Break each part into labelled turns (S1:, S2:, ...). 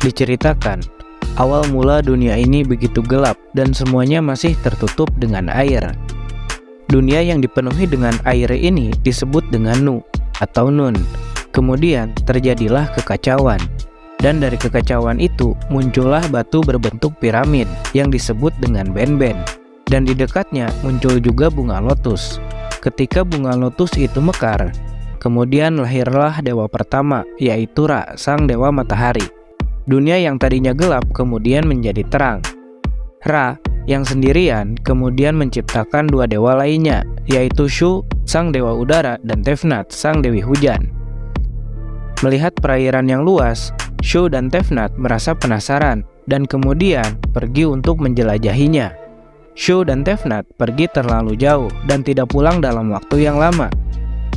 S1: Diceritakan, awal mula dunia ini begitu gelap dan semuanya masih tertutup dengan air. Dunia yang dipenuhi dengan air ini disebut dengan Nu atau Nun. Kemudian terjadilah kekacauan. Dan dari kekacauan itu muncullah batu berbentuk piramid yang disebut dengan Ben-Ben. Dan di dekatnya muncul juga bunga lotus. Ketika bunga lotus itu mekar, kemudian lahirlah dewa pertama, yaitu Ra, sang dewa matahari. Dunia yang tadinya gelap kemudian menjadi terang. Ra yang sendirian kemudian menciptakan dua dewa lainnya, yaitu Shu, sang dewa udara, dan Tefnut, sang dewi hujan. Melihat perairan yang luas, Shu dan Tefnut merasa penasaran dan kemudian pergi untuk menjelajahinya. Shu dan Tefnut pergi terlalu jauh dan tidak pulang dalam waktu yang lama.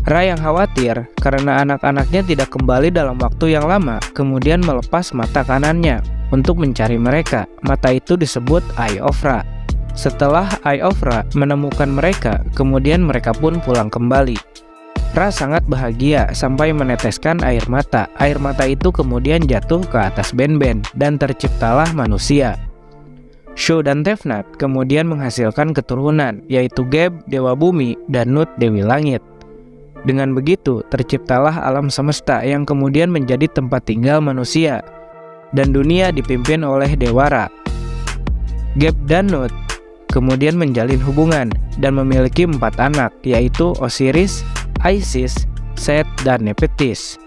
S1: Ra yang khawatir karena anak-anaknya tidak kembali dalam waktu yang lama, kemudian melepas mata kanannya untuk mencari mereka. Mata itu disebut Eye of Ra. Setelah Eye of Ra menemukan mereka, kemudian mereka pun pulang kembali. Ra sangat bahagia sampai meneteskan air mata. Air mata itu kemudian jatuh ke atas Ben-Ben dan terciptalah manusia. Shu dan Tefnut kemudian menghasilkan keturunan, yaitu Geb, dewa bumi, dan Nut, dewi langit. Dengan begitu terciptalah alam semesta yang kemudian menjadi tempat tinggal manusia, dan dunia dipimpin oleh dewa Ra. Geb dan Nut kemudian menjalin hubungan dan memiliki 4 anak, yaitu Osiris, Isis, Set, dan Nephthys.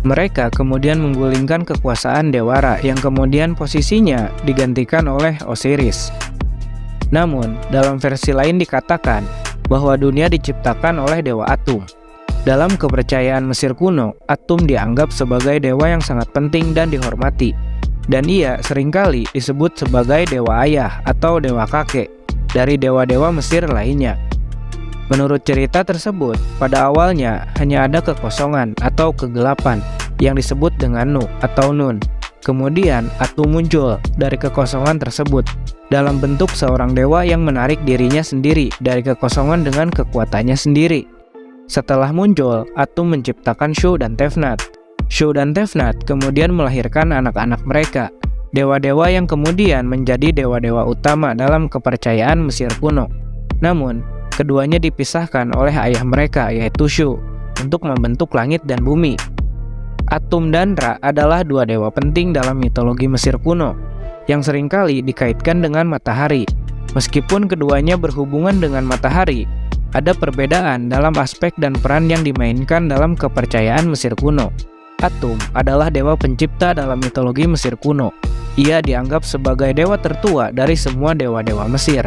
S1: Mereka kemudian menggulingkan kekuasaan dewa Ra yang kemudian posisinya digantikan oleh Osiris. Namun, dalam versi lain dikatakan bahwa dunia diciptakan oleh dewa Atum. Dalam kepercayaan Mesir kuno, Atum dianggap sebagai dewa yang sangat penting dan dihormati, dan ia seringkali disebut sebagai dewa ayah atau dewa kakek dari dewa-dewa Mesir lainnya. Menurut cerita tersebut, pada awalnya hanya ada kekosongan atau kegelapan yang disebut dengan Nu atau Nun. Kemudian Atum muncul dari kekosongan tersebut dalam bentuk seorang dewa yang menarik dirinya sendiri dari kekosongan dengan kekuatannya sendiri. Setelah muncul, Atum menciptakan Shu dan Tefnut. Shu dan Tefnut kemudian melahirkan anak-anak mereka, dewa-dewa yang kemudian menjadi dewa-dewa utama dalam kepercayaan Mesir kuno. Namun, keduanya dipisahkan oleh ayah mereka, yaitu Shu, untuk membentuk langit dan bumi. Atum dan Ra adalah dua dewa penting dalam mitologi Mesir kuno, yang seringkali dikaitkan dengan matahari. Meskipun keduanya berhubungan dengan matahari, ada perbedaan dalam aspek dan peran yang dimainkan dalam kepercayaan Mesir kuno. Atum adalah dewa pencipta dalam mitologi Mesir kuno. Ia dianggap sebagai dewa tertua dari semua dewa-dewa Mesir,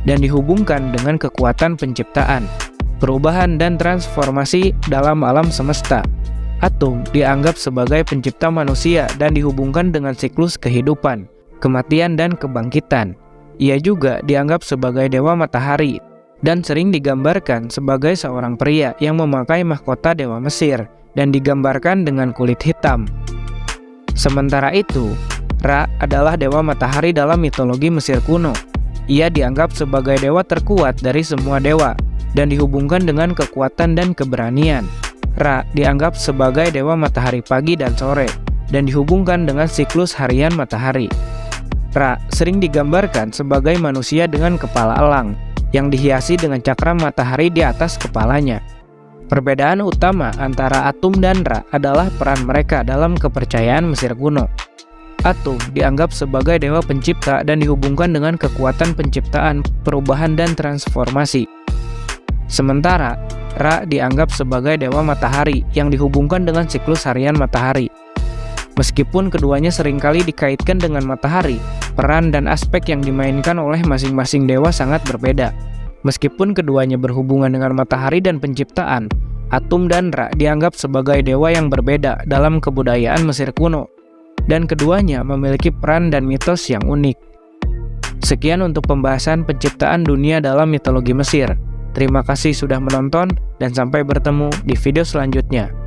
S1: dan dihubungkan dengan kekuatan penciptaan, perubahan, dan transformasi dalam alam semesta. Atum dianggap sebagai pencipta manusia dan dihubungkan dengan siklus kehidupan, kematian, dan kebangkitan. Ia juga dianggap sebagai dewa matahari dan sering digambarkan sebagai seorang pria yang memakai mahkota dewa Mesir dan digambarkan dengan kulit hitam. Sementara itu, Ra adalah dewa matahari dalam mitologi Mesir kuno. Ia dianggap sebagai dewa terkuat dari semua dewa dan dihubungkan dengan kekuatan dan keberanian. Ra dianggap sebagai dewa matahari pagi dan sore dan dihubungkan dengan siklus harian matahari. Ra sering digambarkan sebagai manusia dengan kepala elang yang dihiasi dengan cakram matahari di atas kepalanya. Perbedaan utama antara Atum dan Ra adalah peran mereka dalam kepercayaan Mesir kuno. Atum dianggap sebagai dewa pencipta dan dihubungkan dengan kekuatan penciptaan, perubahan, dan transformasi. Sementara Ra dianggap sebagai dewa matahari yang dihubungkan dengan siklus harian matahari. Meskipun keduanya seringkali dikaitkan dengan matahari, peran dan aspek yang dimainkan oleh masing-masing dewa sangat berbeda. Meskipun keduanya berhubungan dengan matahari dan penciptaan, Atum dan Ra dianggap sebagai dewa yang berbeda dalam kebudayaan Mesir kuno, dan keduanya memiliki peran dan mitos yang unik. Sekian untuk pembahasan penciptaan dunia dalam mitologi Mesir. Terima kasih sudah menonton dan sampai bertemu di video selanjutnya.